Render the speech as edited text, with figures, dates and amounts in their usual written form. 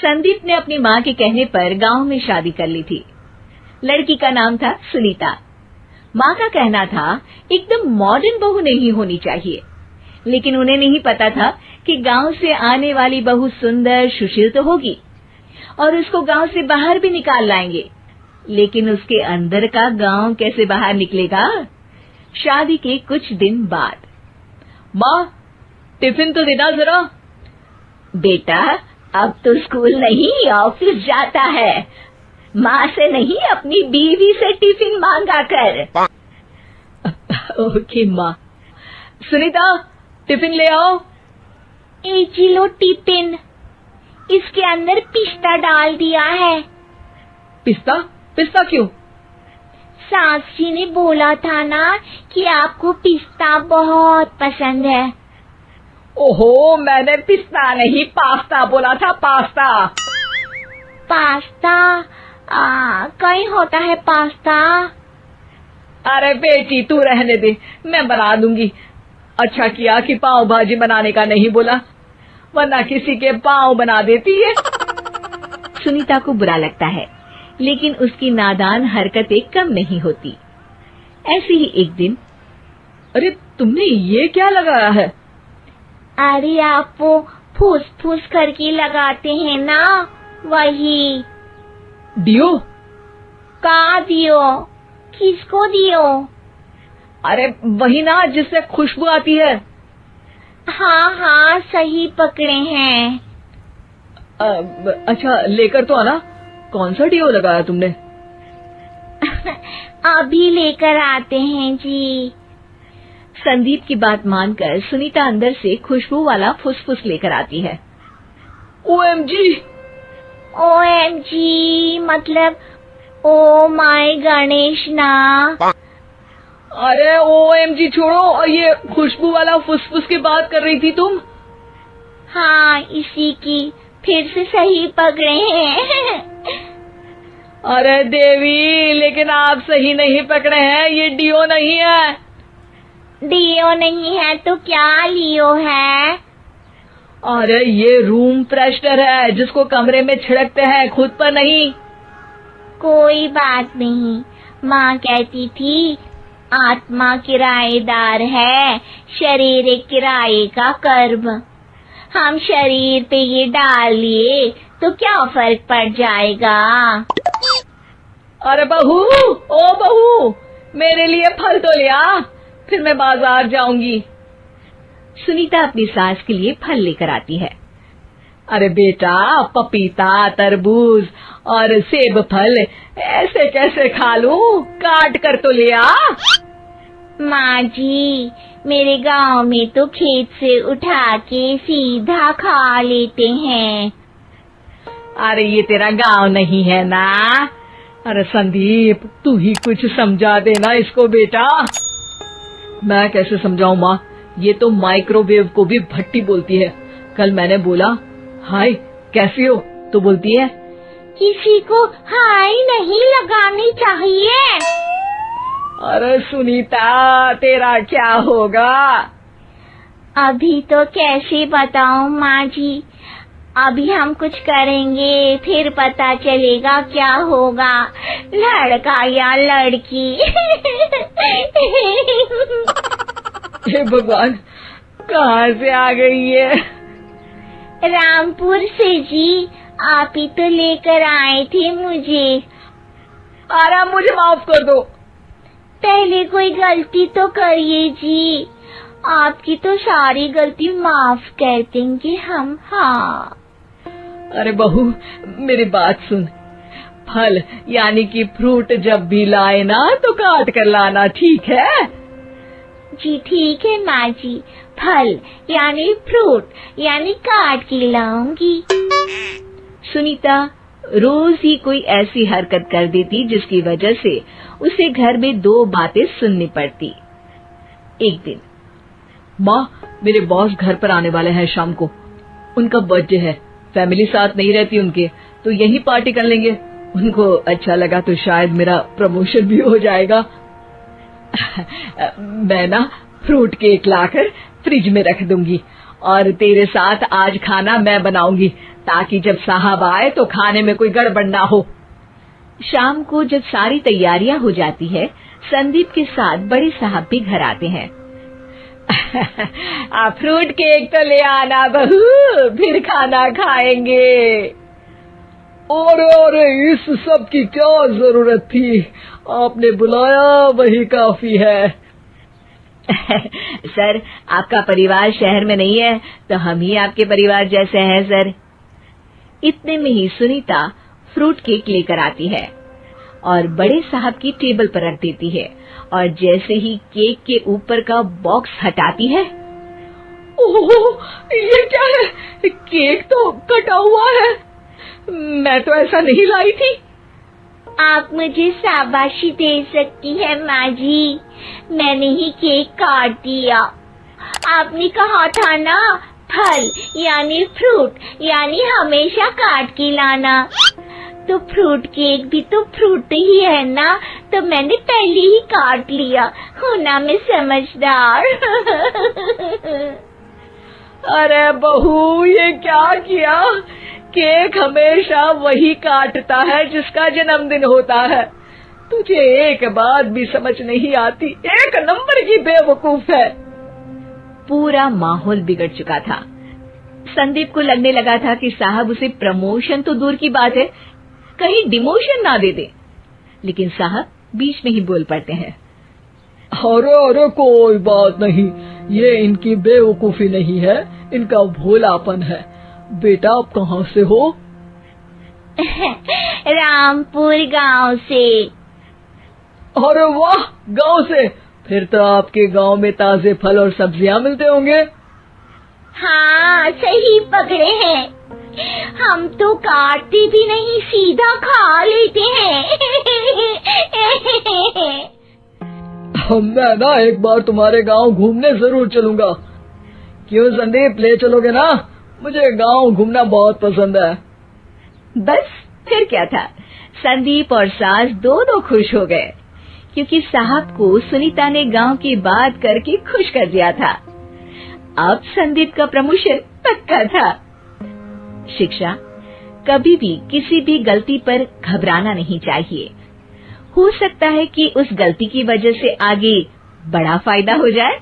संदीप ने अपनी माँ के कहने पर गांव में शादी कर ली थी। लड़की का नाम था सुनीता। माँ का कहना था एकदम मॉडर्न बहू नहीं होनी चाहिए, लेकिन उन्हें नहीं पता था कि गांव से आने वाली बहू सुंदर सुशील तो होगी और उसको गांव से बाहर भी निकाल लाएंगे, लेकिन उसके अंदर का गांव कैसे बाहर निकलेगा। शादी के कुछ दिन बाद, माँ टिफिन तो देना जरा। बेटा अब तो स्कूल नहीं ऑफिस जाता है, माँ से नहीं अपनी बीवी से टिफिन मांगा कर। ओके माँ। सुनीता टिफिन ले आओ। एक किलो टिफिन, इसके अंदर पिस्ता डाल दिया है। पिस्ता? पिस्ता क्यों? सास जी ने बोला था ना कि आपको पिस्ता बहुत पसंद है। ओहो, मैंने पिस्ता नहीं पास्ता बोला था, पास्ता। पास्ता? कहीं होता है पास्ता? अरे बेटी तू रहने दे, मैं बना दूंगी। अच्छा किया कि पाव भाजी बनाने का नहीं बोला, वरना किसी के पाव बना देती है। सुनीता को बुरा लगता है, लेकिन उसकी नादान हरकतें कम नहीं होती। ऐसे ही एक दिन, अरे तुमने ये क्या लगाया है? अरे आप वो फूस फूस करके लगाते हैं ना, वही। डियो? का दियो? किसको दियो? अरे वही ना जिससे खुशबू आती है। हाँ सही पकड़े हैं। अच्छा लेकर तो आना। कौन सा डियो लगाया तुमने? अभी लेकर आते हैं जी। संदीप की बात मानकर सुनीता अंदर से खुशबू वाला फुसफुस लेकर आती है। ओएमजी! ओएमजी मतलब ओ माय गणेश ना। अरे ओएमजी छोड़ो, और ये खुशबू वाला फुसफुस की बात कर रही थी तुम? हाँ इसी की, फिर से सही पकड़े हैं। अरे देवी, लेकिन आप सही नहीं पकड़े हैं, ये डियो नहीं है। डियो नहीं है तो क्या लियो है? अरे ये रूम फ्रेशनर है, जिसको कमरे में छिड़कते हैं, खुद पर नहीं। कोई बात नहीं, माँ कहती थी आत्मा किराएदार है, शरीर एक किराए का कर्म। हम शरीर पे ये डाल लिए तो क्या फर्क पड़ जाएगा। अरे बहू, ओ बहू, मेरे लिए फल तो ले आ, फिर मैं बाजार जाऊंगी। सुनीता अपनी सास के लिए फल लेकर आती है। अरे बेटा, पपीता, तरबूज और सेब फल ऐसे कैसे खा लूं? काट कर तो ले आ। माँ जी, मेरे गांव में तो खेत से उठा के सीधा खा लेते हैं। अरे ये तेरा गांव नहीं है ना। अरे संदीप, तू ही कुछ समझा देना इसको बेटा। मैं कैसे समझाऊं माँ, ये तो माइक्रोवेव को भी भट्टी बोलती है। कल मैंने बोला हाय कैसी हो, तो बोलती है किसी को हाय नहीं लगानी चाहिए। अरे सुनीता, तेरा क्या होगा? अभी तो कैसे बताऊं माँ जी, अभी हम कुछ करेंगे फिर पता चलेगा क्या होगा, लड़का या लड़की। हे भगवान, कहाँ से आ गई है? रामपुर से जी, आप ही तो लेकर आए थे मुझे। अरे मुझे माफ कर दो। पहले कोई गलती तो करिए जी, आपकी तो सारी गलती माफ कर देंगे हम। हाँ अरे बहू, मेरी बात सुन। फल यानी कि फ्रूट जब भी लाए ना तो काट कर लाना, ठीक है? जी ठीक है माँ जी, फल यानी फ्रूट यानी काट के लाऊंगी। सुनीता रोज ही कोई ऐसी हरकत कर देती जिसकी वजह से उसे घर में दो बातें सुननी पड़ती। एक दिन, माँ, मेरे बॉस घर पर आने वाले हैं शाम को। उनका बर्थडे है, फैमिली साथ नहीं रहती उनके, तो यही पार्टी कर लेंगे। उनको अच्छा लगा तो शायद मेरा प्रमोशन भी हो जाएगा। मैं ना फ्रूट केक लाकर फ्रिज में रख दूंगी और तेरे साथ आज खाना मैं बनाऊंगी, ताकि जब साहब आए तो खाने में कोई गड़बड़ ना हो। शाम को जब सारी तैयारियां हो जाती है, संदीप के साथ बड़े साहब भी घर आते हैं। फ्रूट केक तो ले आना बहू, फिर खाना खाएंगे। अरे इस सब की क्या जरूरत थी, आपने बुलाया वही काफी है। सर, आपका परिवार शहर में नहीं है, तो हम ही आपके परिवार जैसे हैं सर। इतने में ही सुनीता फ्रूट केक लेकर आती है और बड़े साहब की टेबल पर रख देती है, और जैसे ही केक के ऊपर का बॉक्स हटाती है, ओह, ये क्या है? केक तो कटा हुआ है, मैं तो ऐसा नहीं लाई थी। आप मुझे शाबाशी दे सकती हैं माँ जी, मैंने ही केक काट दिया। आपने कहा था ना, फल यानी फ्रूट यानी हमेशा काट के लाना, तो फ्रूट केक भी तो फ्रूट ही है ना, तो मैंने पहले ही काट लिया। हूँ ना मैं समझदार। अरे बहू, ये क्या किया? केक हमेशा वही काटता है जिसका जन्मदिन होता है। तुझे एक बात भी समझ नहीं आती, एक नंबर की बेवकूफ है। पूरा माहौल बिगड़ चुका था। संदीप को लगने लगा था कि साहब उसे प्रमोशन तो दूर की बात है, कहीं डिमोशन ना दे दे, लेकिन साहब बीच में ही बोल पड़ते हैं। अरे कोई बात नहीं, ये इनकी बेवकूफी नहीं है, इनका भोलापन है। बेटा, आप कहाँ से हो? रामपुर गांव से। अरे वाह, गांव से? फिर तो आपके गांव में ताजे फल और सब्जियां मिलते होंगे। हाँ, सही पकड़े हैं। हम तो काटते भी नहीं, सीधा खा लेते हैं। मैं ना एक बार तुम्हारे गांव घूमने जरूर चलूंगा। क्यों संदीप, ले चलोगे ना? मुझे गांव घूमना बहुत पसंद है। बस फिर क्या था, संदीप और सास दोनों खुश हो गए, क्योंकि साहब को सुनीता ने गांव की बात करके खुश कर दिया था। अब संदीप का प्रमोशन पक्का था। शिक्षा, कभी भी किसी भी गलती पर घबराना नहीं चाहिए। हो सकता है कि उस गलती की वजह से आगे बड़ा फायदा हो जाए।